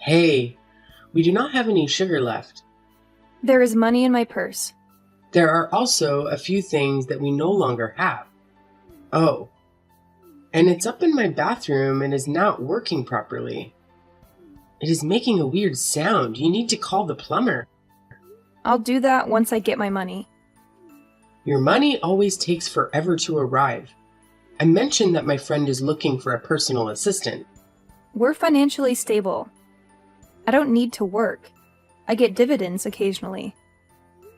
Hey, we do not have any sugar left. There is money in my purse. There are also a few things that we no longer have. Oh, and it's up in my bathroom and is not working properly. It is making a weird sound. You need to call the plumber. I'll do that once I get my money. Your money always takes forever to arrive. I mentioned that my friend is looking for a personal assistant. We're financially stable. I don't need to work. I get dividends occasionally.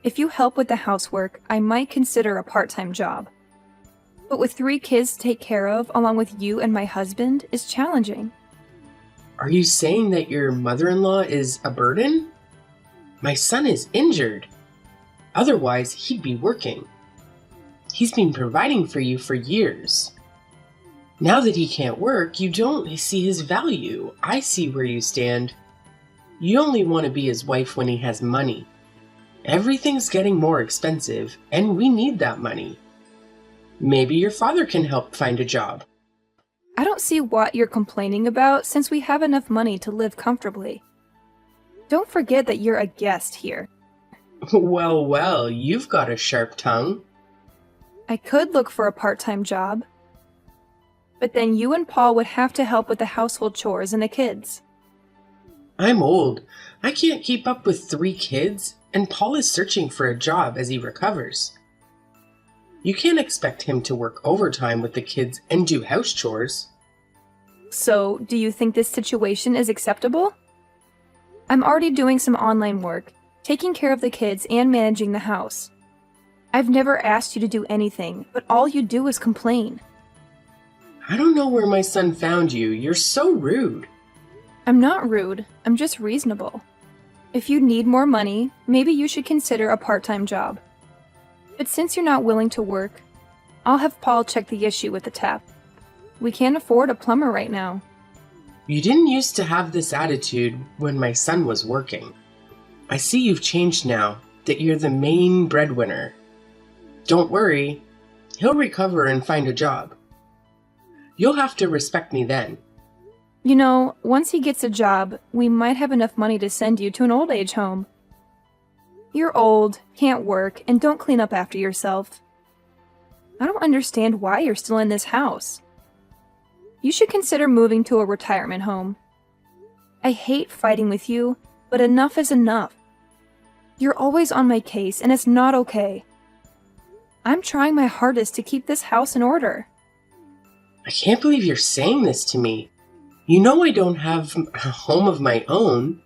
If you help with the housework, I might consider a part-time job. But with 3 kids to take care of, along with you and my husband, is challenging. Are you saying that your mother-in-law is a burden? My son is injured. Otherwise, he'd be working. He's been providing for you for years. Now that he can't work, you don't see his value. I see where you stand. You only want to be his wife when he has money. Everything's getting more expensive, and we need that money. Maybe your father can help find a job. I don't see what you're complaining about since we have enough money to live comfortably. Don't forget that you're a guest here. Well, you've got a sharp tongue. I could look for a part-time job. But then you and Paul would have to help with the household chores and the kids. I'm old. I can't keep up with 3 kids, and Paul is searching for a job as he recovers. You can't expect him to work overtime with the kids and do house chores. So, do you think this situation is acceptable? I'm already doing some online work, taking care of the kids and managing the house. I've never asked you to do anything, but all you do is complain. I don't know where my son found you. You're so rude. I'm not rude, I'm just reasonable. If you need more money, maybe you should consider a part-time job. But since you're not willing to work, I'll have Paul check the issue with the tap. We can't afford a plumber right now. You didn't used to have this attitude when my son was working. I see you've changed now, that you're the main breadwinner. Don't worry, he'll recover and find a job. You'll have to respect me then. You know, once he gets a job, we might have enough money to send you to an old age home. You're old, can't work, and don't clean up after yourself. I don't understand why you're still in this house. You should consider moving to a retirement home. I hate fighting with you, but enough is enough. You're always on my case, and it's not okay. I'm trying my hardest to keep this house in order. I can't believe you're saying this to me. You know I don't have a home of my own.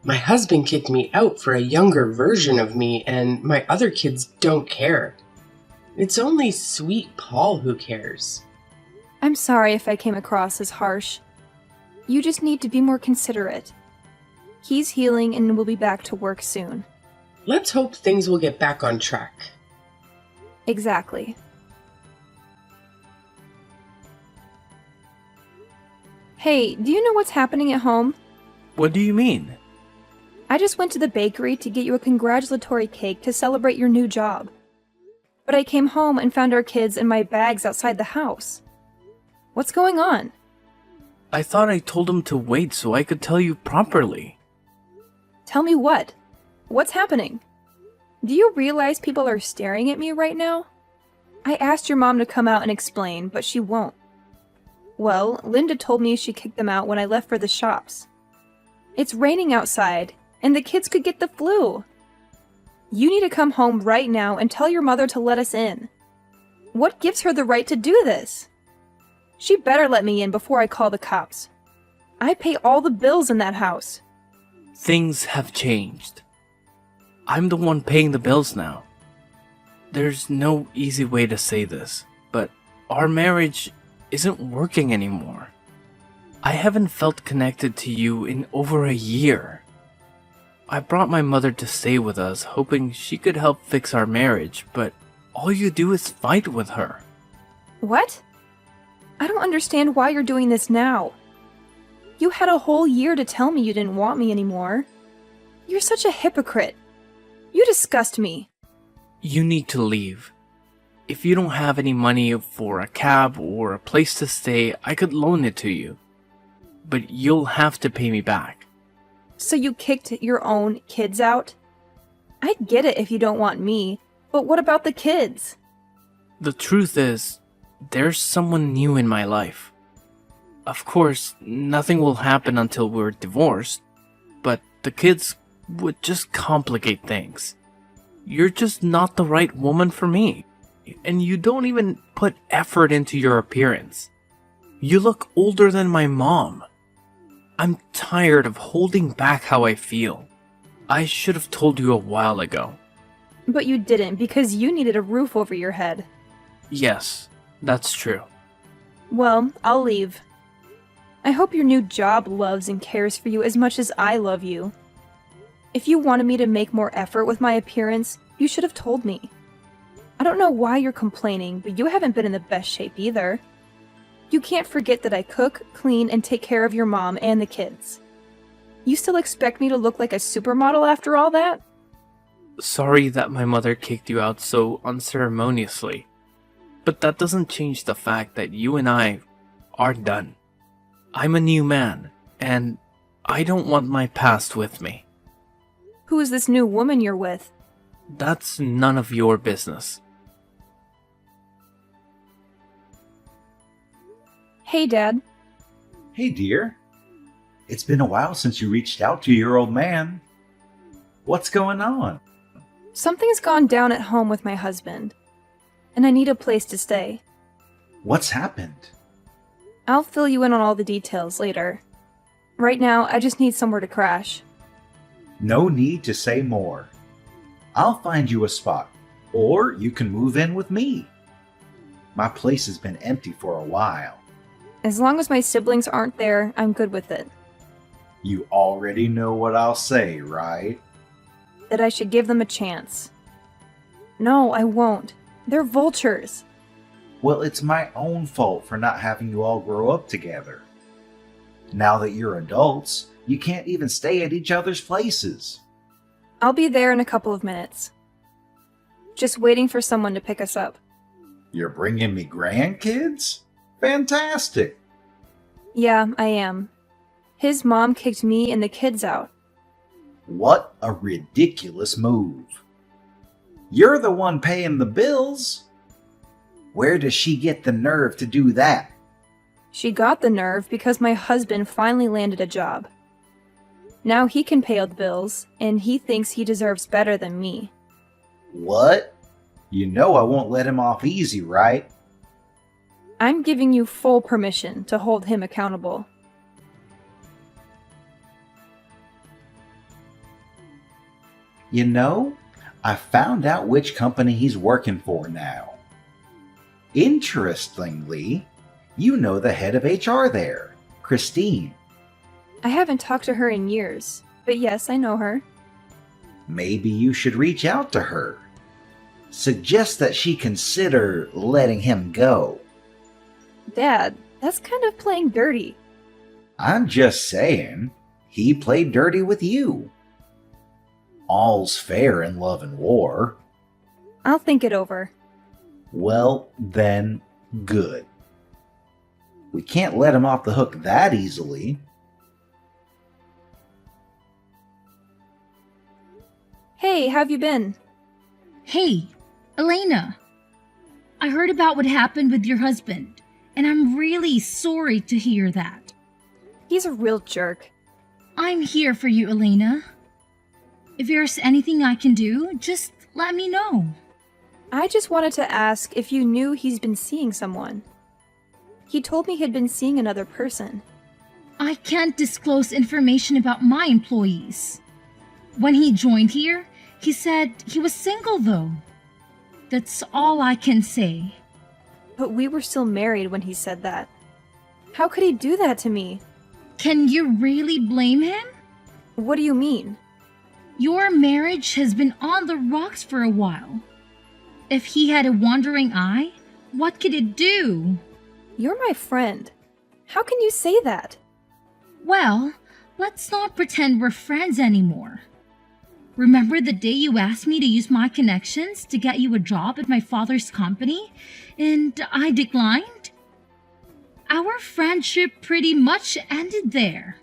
My husband kicked me out for a younger version of me, and my other kids don't care. It's only sweet Paul who cares. I'm sorry if I came across as harsh. You just need to be more considerate. He's healing and will be back to work soon. Let's hope things will get back on track. Exactly. Hey, do you know what's happening at home? What do you mean? I just went to the bakery to get you a congratulatory cake to celebrate your new job. But I came home and found our kids and my bags outside the house. What's going on? I thought I told him to wait so I could tell you properly. Tell me what? What's happening? Do you realize people are staring at me right now? I asked your mom to come out and explain, but she won't. Well, Linda told me she kicked them out when I left for the shops. It's raining outside, and the kids could get the flu. You need to come home right now and tell your mother to let us in. What gives her the right to do this? She better let me in before I call the cops. I pay all the bills in that house. Things have changed. I'm the one paying the bills now. There's no easy way to say this, but our marriage isn't working anymore. I haven't felt connected to you in over a year. I brought my mother to stay with us, hoping she could help fix our marriage, but all you do is fight with her. What? I don't understand why you're doing this now. You had a whole year to tell me you didn't want me anymore. You're such a hypocrite. You disgust me. You need to leave. If you don't have any money for a cab or a place to stay, I could loan it to you. but you'll have to pay me back. So you kicked your own kids out? I get it if you don't want me, but what about the kids? The truth is, there's someone new in my life. Of course, nothing will happen until we're divorced, but the kids would just complicate things. You're just not the right woman for me, and you don't even put effort into your appearance. You look older than my mom. I'm tired of holding back how I feel. I should have told you a while ago. But you didn't because you needed a roof over your head. Yes, that's true. Well, I'll leave. I hope your new job loves and cares for you as much as I love you. If you wanted me to make more effort with my appearance, you should have told me. I don't know why you're complaining, but you haven't been in the best shape either. You can't forget that I cook, clean, and take care of your mom and the kids. You still expect me to look like a supermodel after all that? Sorry that my mother kicked you out so unceremoniously, but that doesn't change the fact that you and I are done. I'm a new man, and I don't want my past with me. Who is this new woman you're with? That's none of your business. Hey, Dad. Hey, dear. It's been a while since you reached out to your old man. What's going on? Something's gone down at home with my husband, and I need a place to stay. What's happened? I'll fill you in on all the details later. Right now, I just need somewhere to crash. No need to say more. I'll find you a spot, or you can move in with me. My place has been empty for a while. As long as my siblings aren't there, I'm good with it. You already know what I'll say, right? That I should give them a chance. No, I won't. They're vultures. Well, it's my own fault for not having you all grow up together. Now that you're adults, you can't even stay at each other's places. I'll be there in a couple of minutes. Just waiting for someone to pick us up. You're bringing me grandkids? Fantastic! Yeah, I am. His mom kicked me and the kids out. What a ridiculous move. You're the one paying the bills. Where does she get the nerve to do that? She got the nerve because my husband finally landed a job. Now he can pay all the bills, and he thinks he deserves better than me. What? You know I won't let him off easy, right? I'm giving you full permission to hold him accountable. You know, I found out which company he's working for now. Interestingly, you know the head of HR there, Christine. I haven't talked to her in years, but yes, I know her. Maybe you should reach out to her. Suggest that she consider letting him go. Dad, that's kind of playing dirty. I'm just saying, he played dirty with you. All's fair in love and war. I'll think it over. Well, then, good. We can't let him off the hook that easily. Hey, how've you been? Hey, Elena. I heard about what happened with your husband, and I'm really sorry to hear that. He's a real jerk. I'm here for you, Elena. If there's anything I can do, just let me know. I just wanted to ask if you knew he's been seeing someone. He told me he'd been seeing another person. I can't disclose information about my employees. When he joined here, he said he was single though. That's all I can say. But we were still married when he said that. How could he do that to me? Can you really blame him? What do you mean? Your marriage has been on the rocks for a while. If he had a wandering eye, what could it do? You're my friend. How can you say that? Well, let's not pretend we're friends anymore. Remember the day you asked me to use my connections to get you a job at my father's company, and I declined? our friendship pretty much ended there.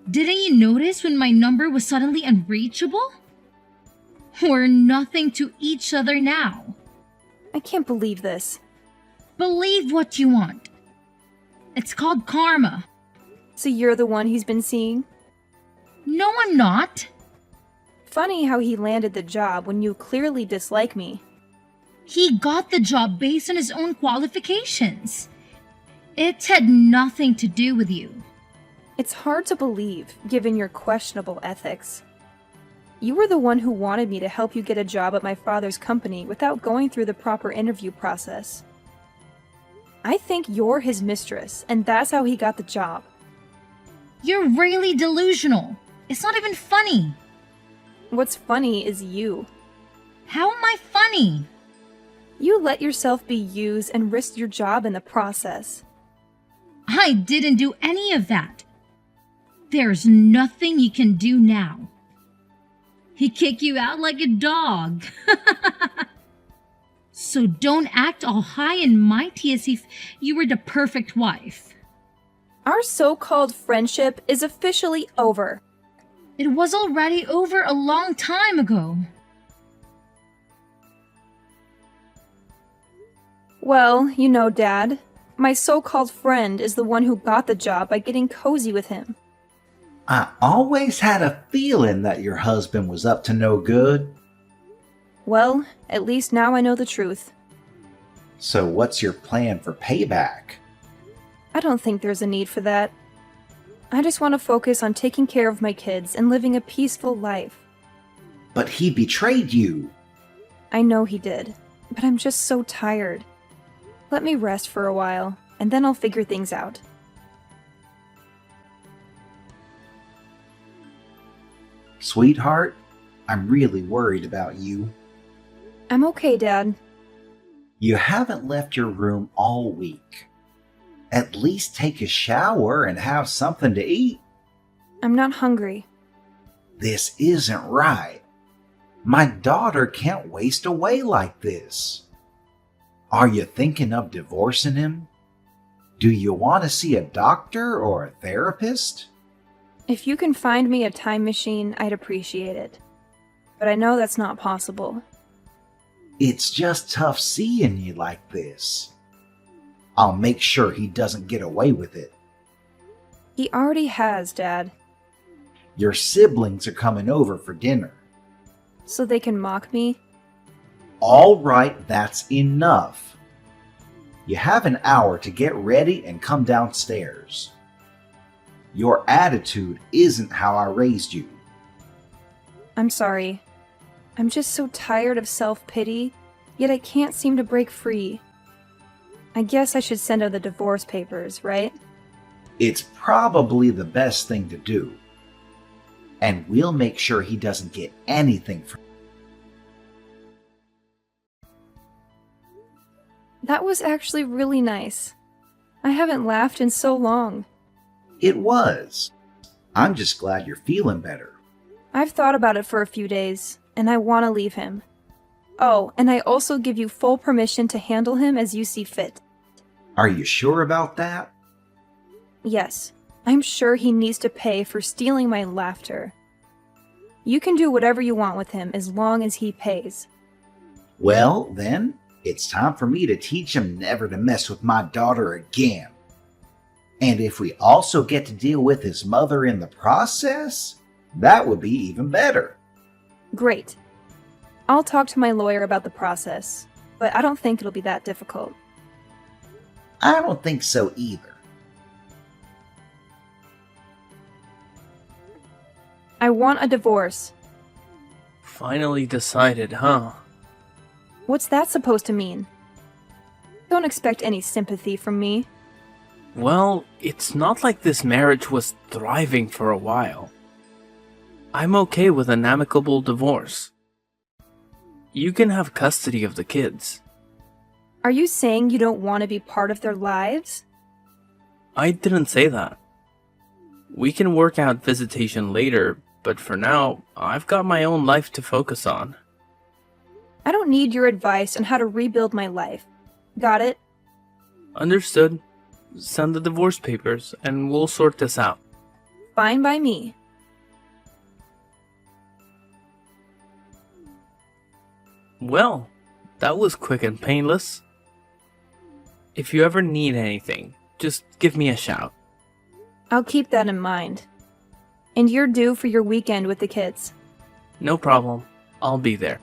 Didn't you notice when my number was suddenly unreachable? We're nothing to each other now. I can't believe this. Believe what you want. It's called karma. So you're the one he's been seeing? No, I'm not. Funny how he landed the job when you clearly dislike me. He got the job based on his own qualifications. It had nothing to do with you. It's hard to believe, given your questionable ethics. You were the one who wanted me to help you get a job at my father's company without going through the proper interview process. I think you're his mistress, and that's how he got the job. You're really delusional. It's not even funny. What's funny is you. How am I funny? You let yourself be used and risked your job in the process. I didn't do any of that. There's nothing you can do now. He kicked you out like a dog. So don't act all high and mighty as if you were the perfect wife. Our so-called friendship is officially over. It was already over a long time ago. Well, you know, Dad, my so-called friend is the one who got the job by getting cozy with him. I always had a feeling that your husband was up to no good. Well, at least now I know the truth. So what's your plan for payback? I don't think there's a need for that. I just want to focus on taking care of my kids and living a peaceful life. But he betrayed you. I know he did, but I'm just so tired. Let me rest for a while, and then I'll figure things out. Sweetheart, I'm really worried about you. I'm okay, Dad. You haven't left your room all week. At least take a shower and have something to eat. I'm not hungry. This isn't right. My daughter can't waste away like this. Are you thinking of divorcing him? Do you want to see a doctor or a therapist? If you can find me a time machine, I'd appreciate it. But I know that's not possible. It's just tough seeing you like this. I'll make sure he doesn't get away with it. He already has, Dad. Your siblings are coming over for dinner. So they can mock me? All right, that's enough. You have an hour to get ready and come downstairs. Your attitude isn't how I raised you. I'm sorry. I'm just so tired of self-pity, yet I can't seem to break free. I guess I should send out the divorce papers, right? It's probably the best thing to do. And we'll make sure he doesn't get anything from That was actually really nice. I haven't laughed in so long. It was. I'm just glad you're feeling better. I've thought about it for a few days, and I want to leave him. Oh, and I also give you full permission to handle him as you see fit. Are you sure about that? Yes, I'm sure he needs to pay for stealing my laughter. You can do whatever you want with him as long as he pays. Well, then, it's time for me to teach him never to mess with my daughter again. And if we also get to deal with his mother in the process, that would be even better. Great. I'll talk to my lawyer about the process, but I don't think it'll be that difficult. I don't think so either. I want a divorce. Finally decided, huh? What's that supposed to mean? Don't expect any sympathy from me. Well, it's not like this marriage was thriving for a while. I'm okay with an amicable divorce. You can have custody of the kids. Are you saying you don't want to be part of their lives? I didn't say that. We can work out visitation later, but for now, I've got my own life to focus on. I don't need your advice on how to rebuild my life. Got it? Understood. send the divorce papers and we'll sort this out. Fine by me. Well, that was quick and painless. If you ever need anything, just give me a shout. I'll keep that in mind. And you're due for your weekend with the kids. No problem. I'll be there.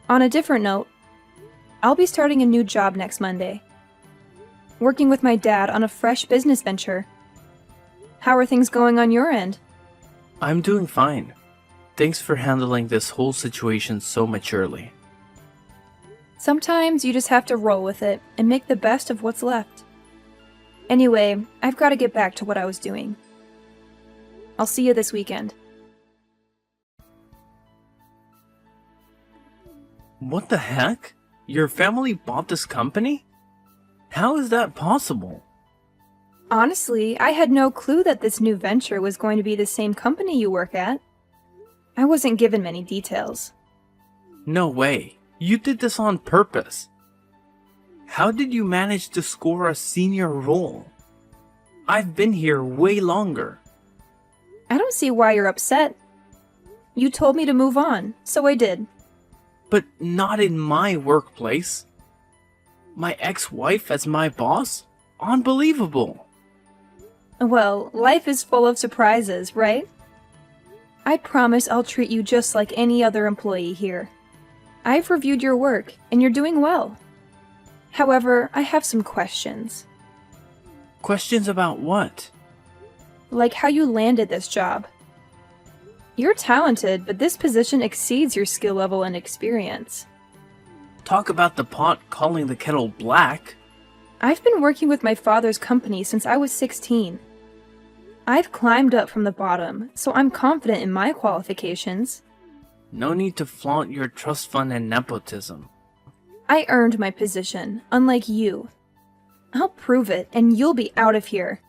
On a different note, I'll be starting a new job next Monday. Working with my dad on a fresh business venture. How are things going on your end? I'm doing fine. Thanks for handling this whole situation so maturely. Sometimes you just have to roll with it and make the best of what's left. Anyway, I've got to get back to what I was doing. I'll see you this weekend. What the heck? Your family bought this company? How is that possible? Honestly, I had no clue that this new venture was going to be the same company you work at. I wasn't given many details. No way. You did this on purpose. How did you manage to score a senior role? I've been here way longer. I don't see why you're upset. You told me to move on, so I did. But not in my workplace. My ex-wife as my boss? Unbelievable. Well, life is full of surprises, right? I promise I'll treat you just like any other employee here. I've reviewed your work, and you're doing well. However, I have some questions. Questions about what? Like how you landed this job. You're talented, but this position exceeds your skill level and experience. Talk about the pot calling the kettle black. I've been working with my father's company since I was 16. I've climbed up from the bottom, so I'm confident in my qualifications. No need to flaunt your trust fund and nepotism. I earned my position, unlike you. I'll prove it, and you'll be out of here.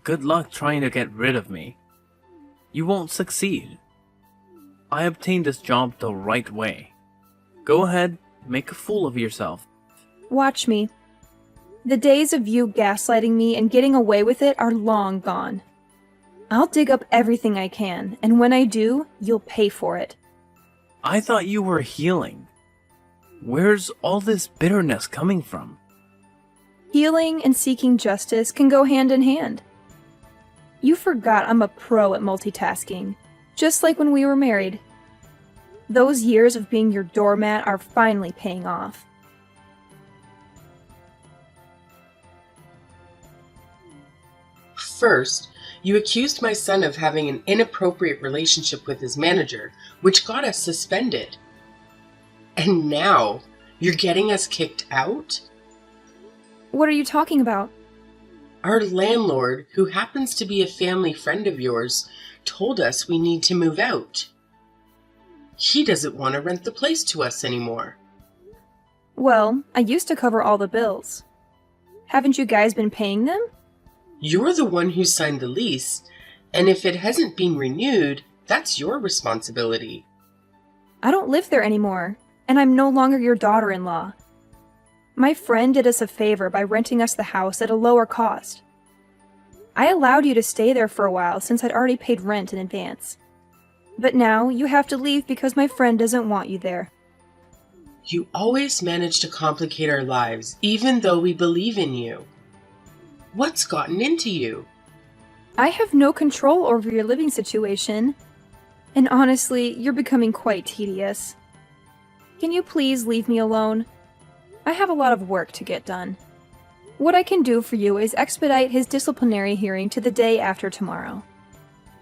Good luck trying to get rid of me. You won't succeed. I obtained this job the right way. Go ahead, make a fool of yourself. Watch me. The days of you gaslighting me and getting away with it are long gone. I'll dig up everything I can, and when I do, you'll pay for it. I thought you were healing. Where's all this bitterness coming from? Healing and seeking justice can go hand in hand. You forgot I'm a pro at multitasking, just like when we were married. Those years of being your doormat are finally paying off. First, you accused my son of having an inappropriate relationship with his manager, which got us suspended. And now, you're getting us kicked out? What are you talking about? Our landlord, who happens to be a family friend of yours, told us we need to move out. He doesn't want to rent the place to us anymore. Well, I used to cover all the bills. Haven't you guys been paying them? You're the one who signed the lease, and if it hasn't been renewed, that's your responsibility. I don't live there anymore, and I'm no longer your daughter-in-law. My friend did us a favor by renting us the house at a lower cost. I allowed you to stay there for a while since I'd already paid rent in advance. But now you have to leave because my friend doesn't want you there. You always manage to complicate our lives, even though we believe in you. What's gotten into you? I have no control over your living situation, and honestly, you're becoming quite tedious. Can you please leave me alone? I have a lot of work to get done. What I can do for you is expedite his disciplinary hearing to the day after tomorrow.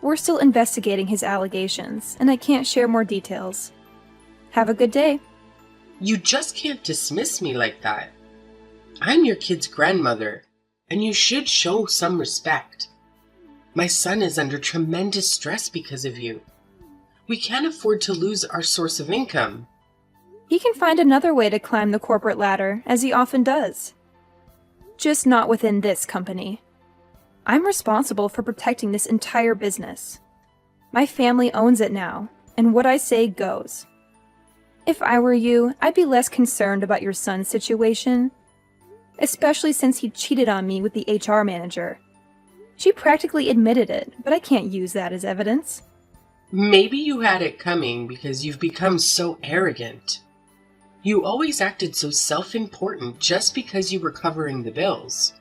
We're still investigating his allegations, and I can't share more details. Have a good day. You just can't dismiss me like that. I'm your kid's grandmother, and you should show some respect. My son is under tremendous stress because of you. We can't afford to lose our source of income. He can find another way to climb the corporate ladder, as he often does. Just not within this company. I'm responsible for protecting this entire business. My family owns it now, and what I say goes. If I were you, I'd be less concerned about your son's situation. especially since he cheated on me with the HR manager. She practically admitted it, but I can't use that as evidence. Maybe you had it coming because you've become so arrogant. You always acted so self-important just because you were covering the bills.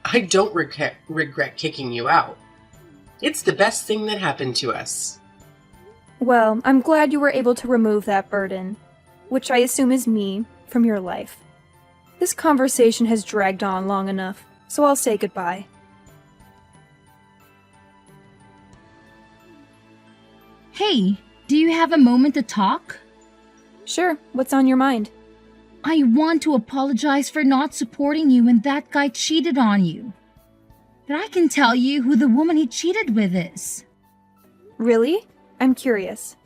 I don't regret kicking you out. It's the best thing that happened to us. Well, I'm glad you were able to remove that burden, which I assume is me, from your life. This conversation has dragged on long enough, so I'll say goodbye. Hey, do you have a moment to talk? Sure, what's on your mind? I want to apologize for not supporting you when that guy cheated on you. But I can tell you who the woman he cheated with is. Really? I'm curious.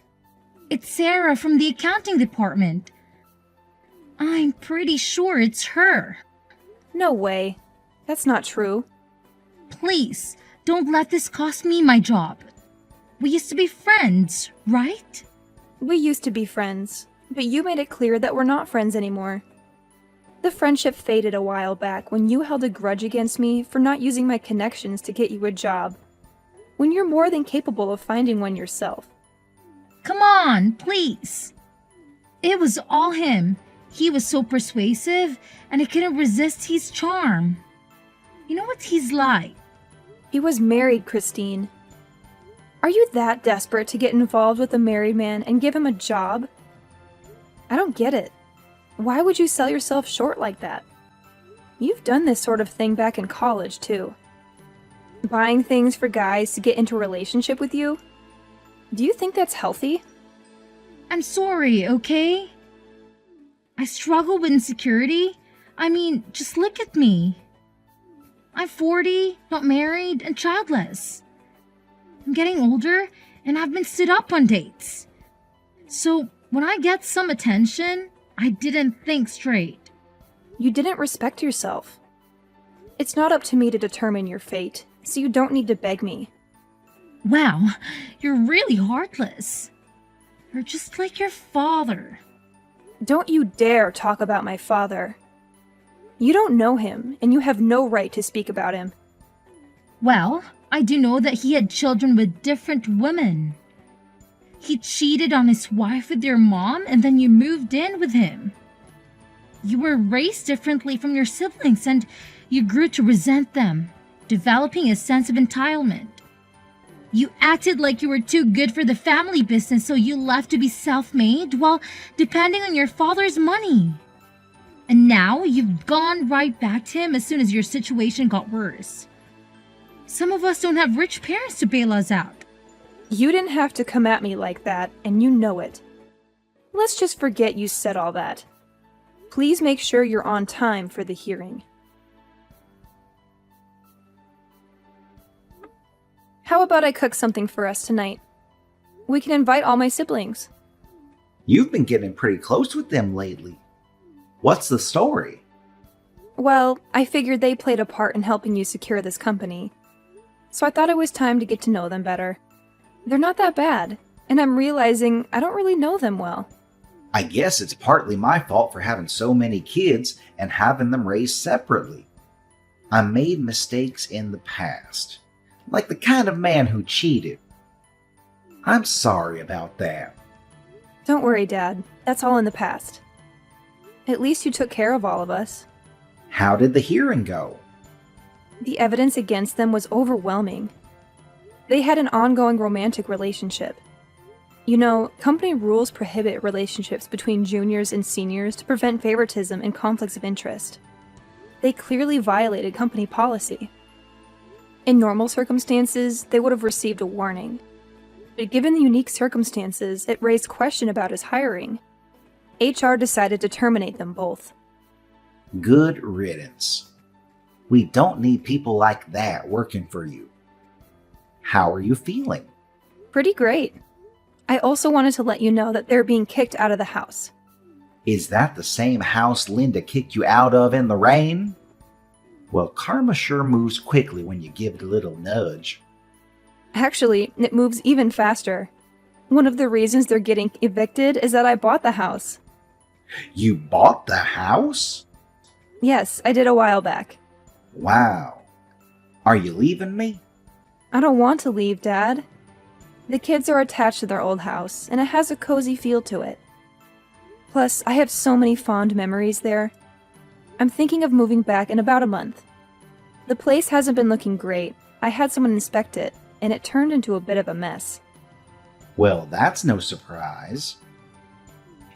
It's Sarah from the accounting department. I'm pretty sure it's her. No way. That's not true. Please, don't let this cost me my job. We used to be friends, right? We used to be friends, but you made it clear that we're not friends anymore. The friendship faded a while back when you held a grudge against me for not using my connections to get you a job, when you're more than capable of finding one yourself. Come on, please. It was all him. He was so persuasive, and I couldn't resist his charm. You know what he's like? He was married, Christine. Are you that desperate to get involved with a married man and give him a job? I don't get it. Why would you sell yourself short like that? You've done this sort of thing back in college, too. Buying things for guys to get into a relationship with you? Do you think that's healthy? I'm sorry, okay? I struggle with insecurity. I mean, just look at me. I'm 40, not married, and childless. I'm getting older, and I've been stood up on dates. So, when I get some attention, I didn't think straight. You didn't respect yourself. It's not up to me to determine your fate, so you don't need to beg me. Wow, you're really heartless. You're just like your father. Don't you dare talk about my father. You don't know him, and you have no right to speak about him. Well, I do know that he had children with different women. He cheated on his wife with your mom, and then you moved in with him. You were raised differently from your siblings, and you grew to resent them, developing a sense of entitlement. You acted like you were too good for the family business, so you left to be self-made while depending on your father's money. And now you've gone right back to him as soon as your situation got worse. Some of us don't have rich parents to bail us out. You didn't have to come at me like that, and you know it. Let's just forget you said all that. Please make sure you're on time for the hearing. How about I cook something for us tonight? We can invite all my siblings. You've been getting pretty close with them lately. What's the story? Well, I figured they played a part in helping you secure this company. So I thought it was time to get to know them better. They're not that bad, and I'm realizing I don't really know them well. I guess it's partly my fault for having so many kids and having them raised separately. I made mistakes in the past, like the kind of man who cheated. I'm sorry about that. Don't worry, Dad. That's all in the past. At least you took care of all of us. How did the hearing go? The evidence against them was overwhelming. They had an ongoing romantic relationship. You know, company rules prohibit relationships between juniors and seniors to prevent favoritism and conflicts of interest. They clearly violated company policy. In normal circumstances, they would have received a warning. But given the unique circumstances, it raised question about his hiring. HR decided to terminate them both. Good riddance. We don't need people like that working for you. How are you feeling? Pretty great. I also wanted to let you know that they're being kicked out of the house. Is that the same house Linda kicked you out of in the rain? Well, karma sure moves quickly when you give it a little nudge. Actually, it moves even faster. One of the reasons they're getting evicted is that I bought the house. You bought the house? Yes, I did a while back. Wow. Are you leaving me? I don't want to leave, Dad. The kids are attached to their old house, and it has a cozy feel to it. Plus, I have so many fond memories there. I'm thinking of moving back in about a month. The place hasn't been looking great. I had someone inspect it, and it turned into a bit of a mess. Well, that's no surprise.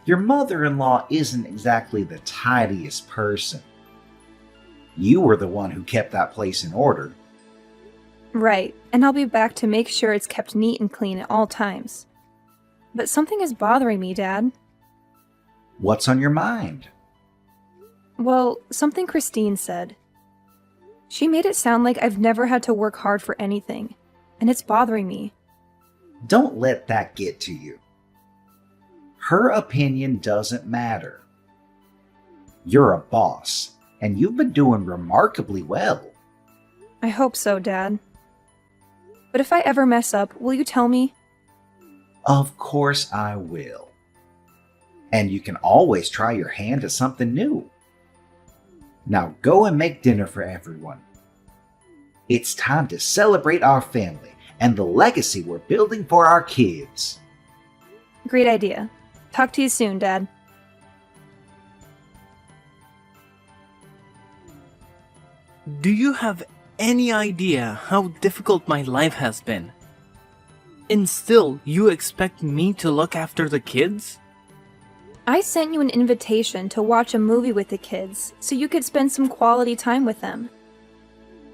Your mother-in-law isn't exactly the tidiest person. You were the one who kept that place in order. Right, and I'll be back to make sure it's kept neat and clean at all times. But something is bothering me, Dad. What's on your mind? Well, something Christine said. She made it sound like I've never had to work hard for anything, and it's bothering me. Don't let that get to you. Her opinion doesn't matter. You're a boss, and you've been doing remarkably well. I hope so, Dad. But if I ever mess up, will you tell me? Of course I will. And you can always try your hand at something new. Now go and make dinner for everyone. It's time to celebrate our family and the legacy we're building for our kids. Great idea. Talk to you soon, Dad. Do you have any idea how difficult my life has been? And still, you expect me to look after the kids? I sent you an invitation to watch a movie with the kids so you could spend some quality time with them.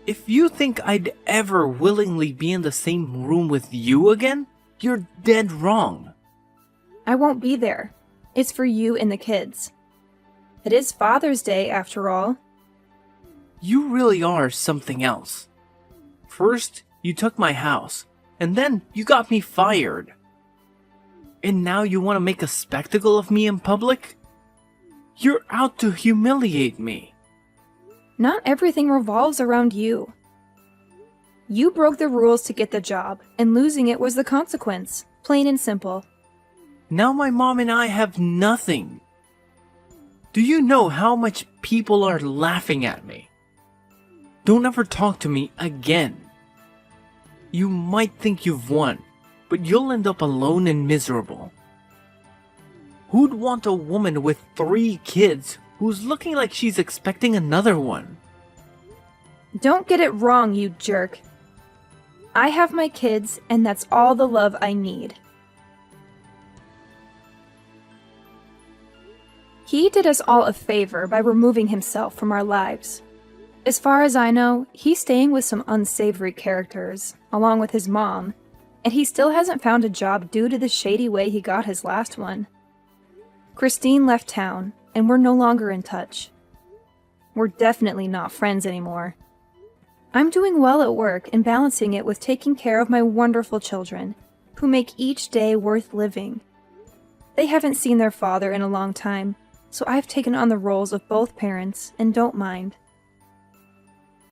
If you think I'd ever willingly be in the same room with you again, you're dead wrong. I won't be there. It's for you and the kids. It is Father's Day, after all. You really are something else. First, you took my house, and then you got me fired. And now you want to make a spectacle of me in public? You're out to humiliate me. Not everything revolves around you. You broke the rules to get the job, and losing it was the consequence. Plain and simple. Now my mom and I have nothing. Do you know how much people are laughing at me? Don't ever talk to me again. You might think you've won, but you'll end up alone and miserable. Who'd want a woman with 3 kids who's looking like she's expecting another one? Don't get it wrong, you jerk. I have my kids, and that's all the love I need. He did us all a favor by removing himself from our lives. As far as I know, he's staying with some unsavory characters, along with his mom, and he still hasn't found a job due to the shady way he got his last one. Christine left town, and we're no longer in touch. We're definitely not friends anymore. I'm doing well at work and balancing it with taking care of my wonderful children, who make each day worth living. They haven't seen their father in a long time, so I've taken on the roles of both parents and don't mind.